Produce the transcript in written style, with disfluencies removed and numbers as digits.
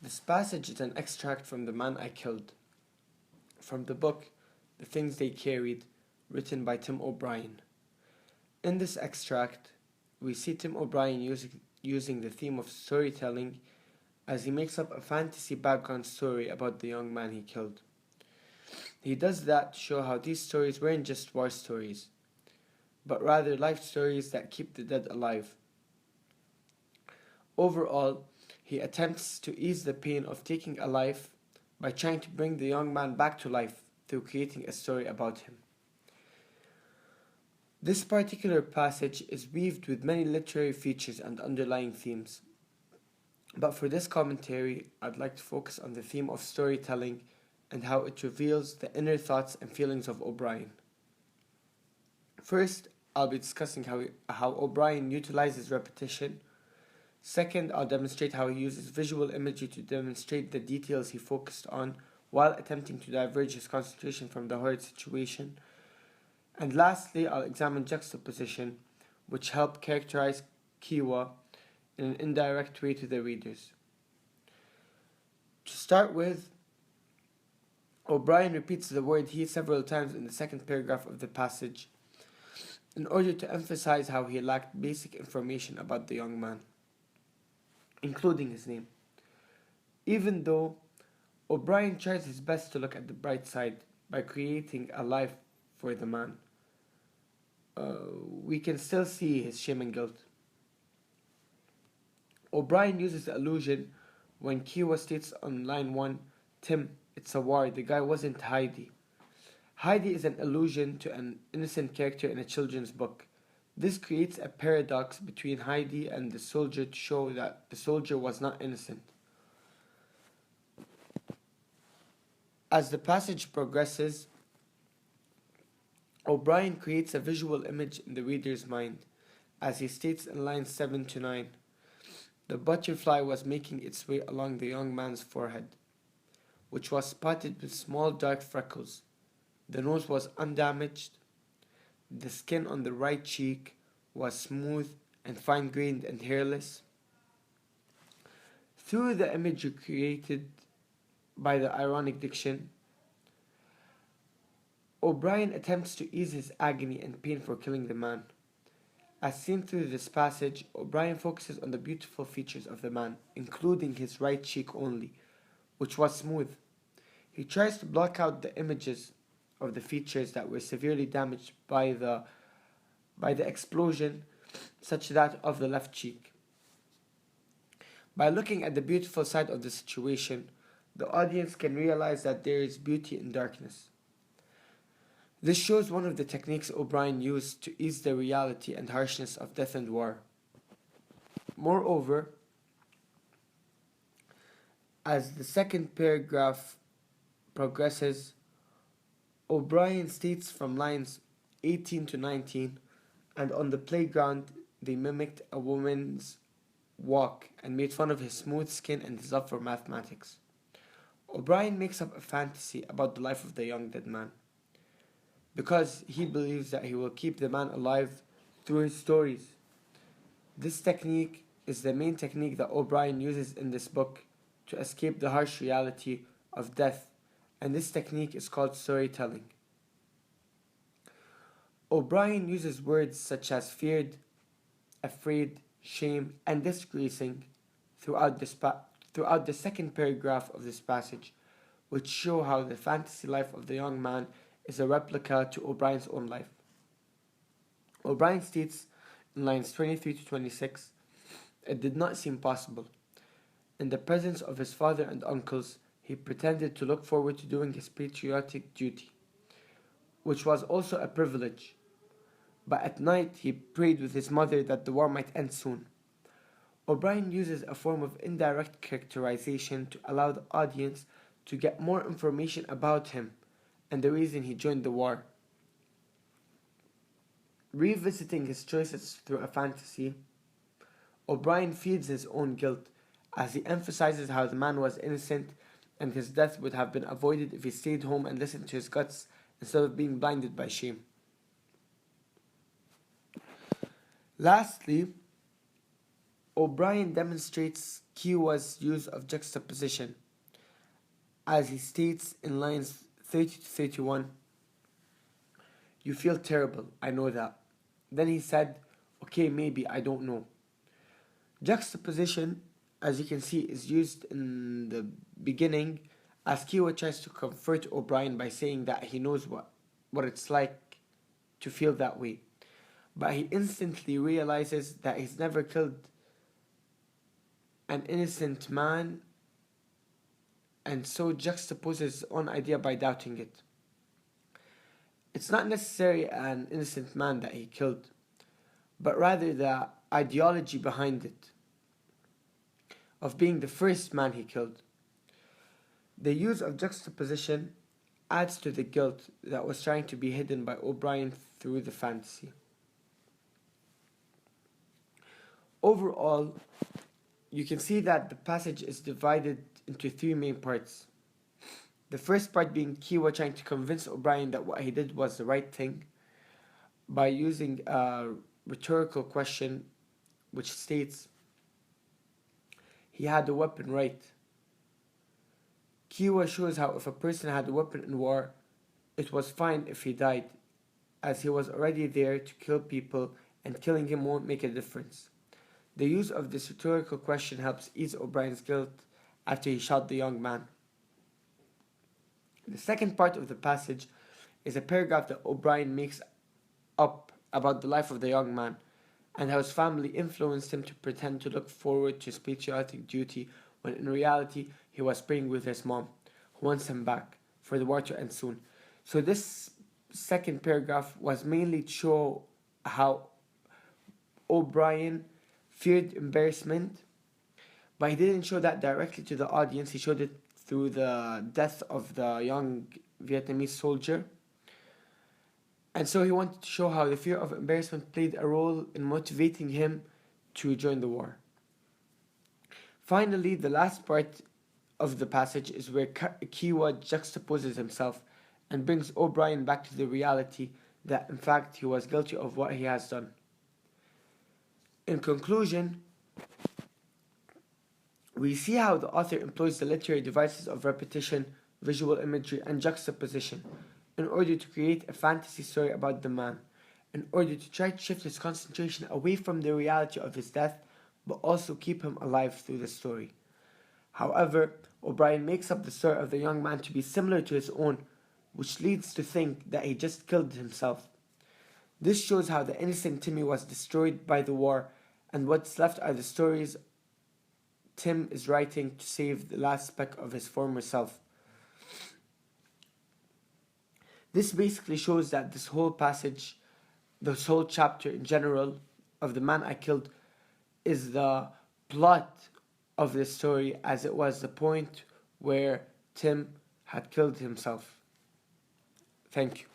This passage is an extract from The Man I Killed, from the book The Things They Carried, written by Tim O'Brien. In this extract, we see Tim O'Brien using the theme of storytelling as he makes up a fantasy background story about the young man he killed. He does that to show how these stories weren't just war stories, but rather life stories that keep the dead alive. Overall, he attempts to ease the pain of taking a life by trying to bring the young man back to life through creating a story about him. This particular passage is weaved with many literary features and underlying themes. But for this commentary, I'd like to focus on the theme of storytelling and how it reveals the inner thoughts and feelings of O'Brien. First, I'll be discussing how O'Brien utilizes repetition. Second, I'll demonstrate how he uses visual imagery to demonstrate the details he focused on while attempting to diverge his concentration from the horrid situation. And lastly, I'll examine juxtaposition, which help characterize Kiwa in an indirect way to the readers. To start with, O'Brien repeats the word he several times in the second paragraph of the passage in order to emphasize how he lacked basic information about the young man, including his name. Even though O'Brien tries his best to look at the bright side by creating a life for the man, we can still see his shame and guilt. O'Brien uses the allusion when Kiwa states on line 1, "Tim, it's a war, the guy wasn't Heidi." Heidi is an allusion to an innocent character in a children's book. This creates a paradox between Heidi and the soldier to show that the soldier was not innocent. As the passage progresses, O'Brien creates a visual image in the reader's mind, as he states in lines 7 to 9. The butterfly was making its way along the young man's forehead, which was spotted with small dark freckles. The nose was undamaged. The skin on the right cheek was smooth and fine-grained and hairless. Through the imagery created by the ironic diction, O'Brien attempts to ease his agony and pain for killing the man. As seen through this passage, O'Brien focuses on the beautiful features of the man, including his right cheek only, which was smooth. He tries to block out the images of the features that were severely damaged by the explosion, such that of the left cheek. By looking at the beautiful side of the situation, the audience can realize that there is beauty in darkness. This shows one of the techniques O'Brien used to ease the reality and harshness of death and war. Moreover, as the second paragraph progresses, O'Brien states from lines 18 to 19, "And on the playground they mimicked a woman's walk and made fun of his smooth skin and his love for mathematics." O'Brien makes up a fantasy about the life of the young dead man, because he believes that he will keep the man alive through his stories. This technique is the main technique that O'Brien uses in this book to escape the harsh reality of death, and this technique is called storytelling. O'Brien uses words such as feared, afraid, shame, and disgracing throughout the second paragraph of this passage, which show how the fantasy life of the young man is a replica to O'Brien's own life. O'Brien states in lines 23 to 26, "It did not seem possible. In the presence of his father and uncles, he pretended to look forward to doing his patriotic duty, which was also a privilege. But at night he prayed with his mother that the war might end soon." O'Brien uses a form of indirect characterization to allow the audience to get more information about him and the reason he joined the war. Revisiting his choices through a fantasy, O'Brien feeds his own guilt as he emphasizes how the man was innocent and his death would have been avoided if he stayed home and listened to his guts instead of being blinded by shame. Lastly, O'Brien demonstrates Kiowa's use of juxtaposition, as he states in lines 30 to 31, "You feel terrible, I know that." Then he said, "Okay, maybe, I don't know." Juxtaposition, as you can see, is used in the beginning as Kiowa tries to comfort O'Brien by saying that he knows what it's like to feel that way. But he instantly realizes that he's never killed an innocent man, and so juxtaposes his own idea by doubting it. It's not necessarily an innocent man that he killed, but rather the ideology behind it, of being the first man he killed. The use of juxtaposition adds to the guilt that was trying to be hidden by O'Brien through the fantasy. Overall, you can see that the passage is divided into three main parts. The first part being Kiowa trying to convince O'Brien that what he did was the right thing by using a rhetorical question which states, "He had a weapon, right?" Kiowa shows how if a person had a weapon in war, it was fine if he died, as he was already there to kill people and killing him won't make a difference. The use of this rhetorical question helps ease O'Brien's guilt after he shot the young man. The second part of the passage is a paragraph that O'Brien makes up about the life of the young man and how his family influenced him to pretend to look forward to his patriotic duty when in reality he was praying with his mom, who wants him back, for the war to end soon. So this second paragraph was mainly to show how O'Brien feared embarrassment, but he didn't show that directly to the audience. He showed it through the death of the young Vietnamese soldier. And so he wanted to show how the fear of embarrassment played a role in motivating him to join the war. Finally, the last part of the passage is where Kiowa juxtaposes himself and brings O'Brien back to the reality that in fact he was guilty of what he has done. In conclusion, we see how the author employs the literary devices of repetition, visual imagery, and juxtaposition in order to create a fantasy story about the man, in order to try to shift his concentration away from the reality of his death, but also keep him alive through the story. However, O'Brien makes up the story of the young man to be similar to his own, which leads to think that he just killed himself. This shows how the innocent Timmy was destroyed by the war, and what's left are the stories Tim is writing to save the last speck of his former self. This basically shows that this whole passage, this whole chapter in general, of The Man I Killed, is the plot of this story, as it was the point where Tim had killed himself. Thank you.